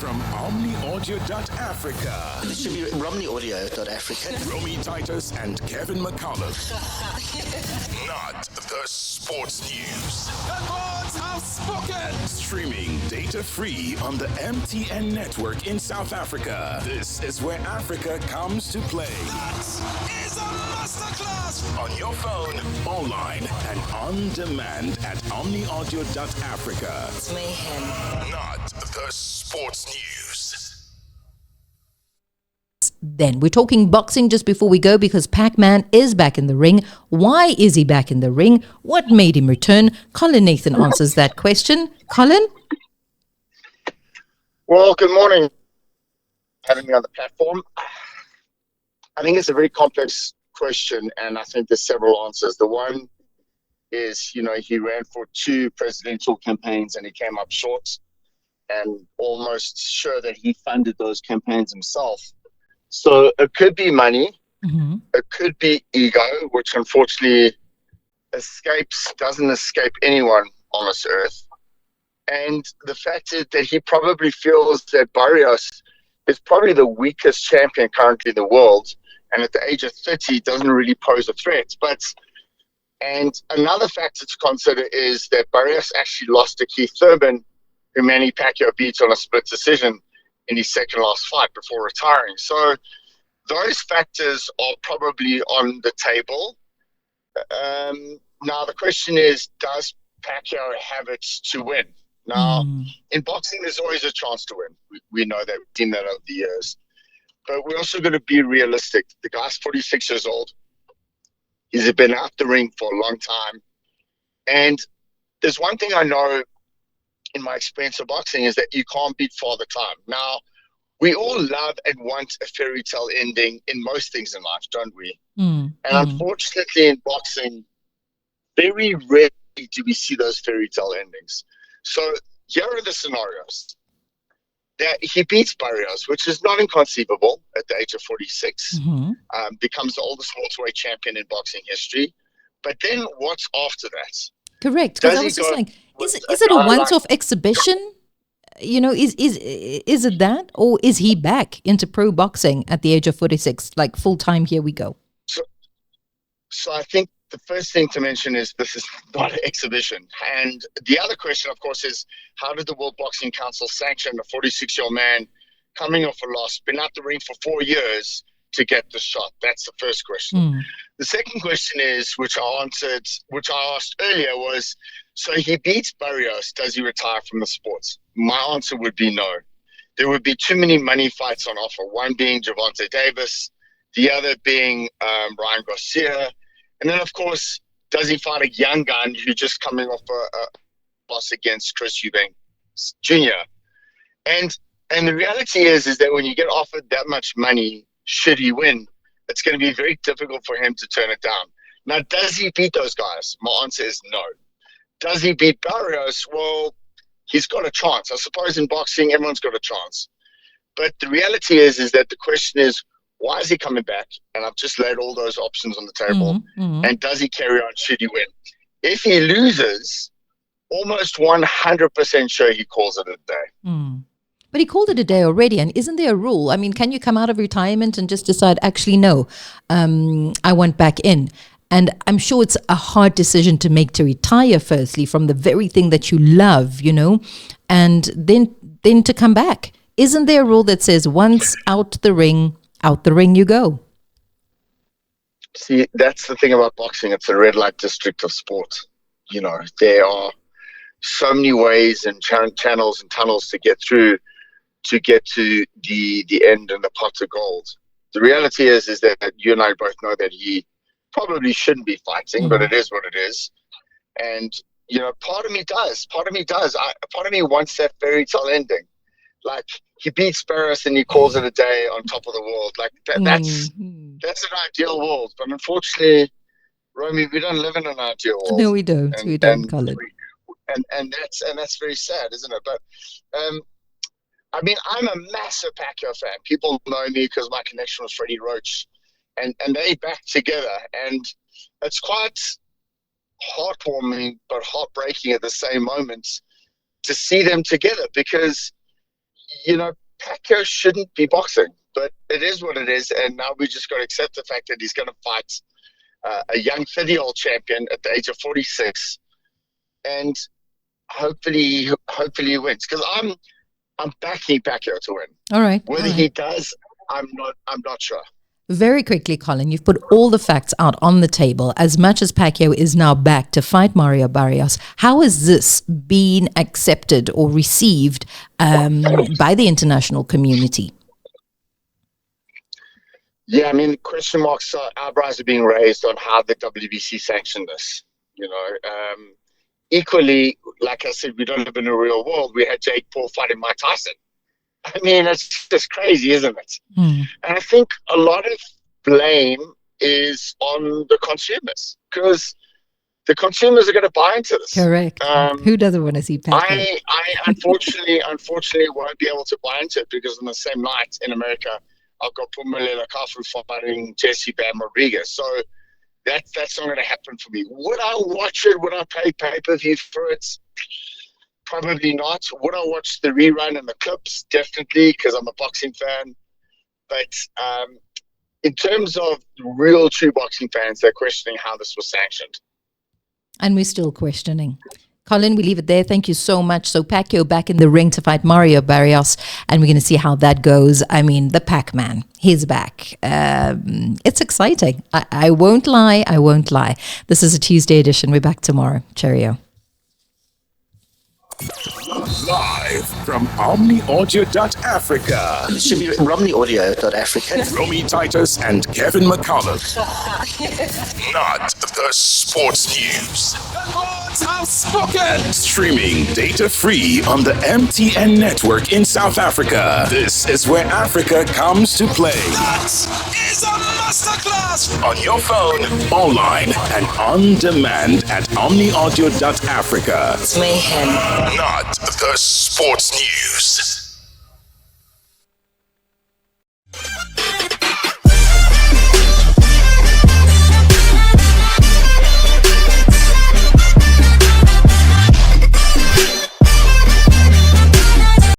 from OmniAudio.Africa. It should be RomneyAudio.Africa. Romy Titus and Kevin McCullough. Not the sports news. The lords have spoken. Streaming data-free on the MTN network in South Africa. This is where Africa comes to play. That is a masterclass. On your phone, online, and on demand at OmniAudio.Africa. It's mayhem. Not the sports news. Then we're talking boxing just before we go because Pacman is back in the ring. Why is he back in the ring? What made him return? Colin Nathan answers that question. Colin? Well, good morning. Having me on the platform. I think it's a very complex question, and I think there's several answers. The one is, he ran for 2 presidential campaigns and he came up short, and almost sure that he funded those campaigns himself. So it could be money, It could be ego, which unfortunately doesn't escape anyone on this earth. And the fact is that he probably feels that Barrios is probably the weakest champion currently in the world, and at the age of 30 doesn't really pose a threat. And another factor to consider is that Barrios actually lost to Keith Thurman, who Manny Pacquiao beat on a split decision in his second last fight before retiring. So those factors are probably on the table. Now the question is, does Pacquiao have it to win? Now, in boxing, there's always a chance to win. We know that. We've seen that over the years. But we're also going to be realistic. The guy's 46 years old. He's been out the ring for a long time. And there's one thing I know in my experience of boxing is that you can't beat Father Time. Now, we all love and want a fairy tale ending in most things in life, don't we? And unfortunately in boxing, very rarely do we see those fairy tale endings. So here are the scenarios. That he beats Barrios, which is not inconceivable at the age of 46, becomes the oldest welterweight champion in boxing history. But then what's after that? Correct. Because I was just like, is it a once-off exhibition? Is it that? Or is he back into pro boxing at the age of 46? Like full-time, here we go. So I think the first thing to mention is this is not an exhibition. And the other question, of course, is how did the World Boxing Council sanction a 46-year-old man coming off a loss, been out the ring for 4 years to get the shot? That's the first question. The second question is, which I asked earlier, was, so he beats Barrios, does he retire from the sports? My answer would be no. There would be too many money fights on offer, one being Gervonta Davis, the other being Ryan Garcia. And then, of course, does he fight a young gun who's just coming off a loss against Chris Eubanks Jr.? And the reality is that when you get offered that much money, should he win, it's going to be very difficult for him to turn it down. Now, does he beat those guys? My answer is no. Does he beat Barrios? Well, he's got a chance. I suppose in boxing, everyone's got a chance. But the reality is that the question is, why is he coming back? And I've just laid all those options on the table. And does he carry on? Should he win? If he loses, almost 100% sure he calls it a day. But he called it a day already. And isn't there a rule? I mean, can you come out of retirement and just decide, actually, no, I want back in? And I'm sure it's a hard decision to make to retire, firstly, from the very thing that you love, and then to come back. Isn't there a rule that says once out the ring you go? See, that's the thing about boxing. It's a red light district of sport. There are so many ways and channels and tunnels to get through to get to the end and the pot of gold. The reality is that you and I both know that he probably shouldn't be fighting, but it is what it is. And, part of me does. Part of me wants that fairy tale ending. Like, he beats Barrios and he calls it a day on top of the world. Like, that's an ideal world. But unfortunately, Romy, we don't live in an ideal world. No, we don't. We don't, Colin. And that's very sad, isn't it? But, I'm a massive Pacquiao fan. People know me because my connection was Freddie Roach. And they back together. And it's quite heartwarming but heartbreaking at the same moment to see them together, because Pacquiao shouldn't be boxing, but it is what it is. And now we just got to accept the fact that he's going to fight a young 30-year-old champion at the age of 46. And hopefully he wins. Because I'm backing Pacquiao to win. All right. Whether he does, I'm not sure. Very quickly, Colin, you've put all the facts out on the table. As much as Pacquiao is now back to fight Mario Barrios, how has this been accepted or received by the international community? Yeah, I mean, question marks, eyebrows are being raised on how the WBC sanctioned this. Equally, like I said, we don't live in a real world. We had Jake Paul fighting Mike Tyson. I mean, it's just crazy, isn't it? And I think a lot of blame is on the consumers because the consumers are going to buy into this. Correct. Who doesn't want to see Pacquiao? I unfortunately won't be able to buy into it because on the same night in America, I've got Pumalela Kafu fighting Jesse Bam Rodriguez. So that's not going to happen for me. Would I watch it? Would I pay pay-per-view for it? Probably not. Would I watch the rerun and the clips? Definitely, because I'm a boxing fan. But in terms of real true boxing fans, they're questioning how this was sanctioned. And we're still questioning. Colin, we leave it there. Thank you so much. So Pacquiao back in the ring to fight Mario Barrios, and we're going to see how that goes. I mean, the Pacman, he's back. It's exciting. I won't lie. This is a Tuesday edition. We're back tomorrow. Cheerio. Live from OmniAudio.Africa. It should be RomneyAudio.Africa. Romy Titus and Kevin McCollum. Not the sports news. Lord's outspoken. Streaming data-free on the MTN network in South Africa. This is where Africa comes to play. That is a masterclass. On your phone, online, and on demand at OmniAudio.Africa. Mayhem. Not the sports news.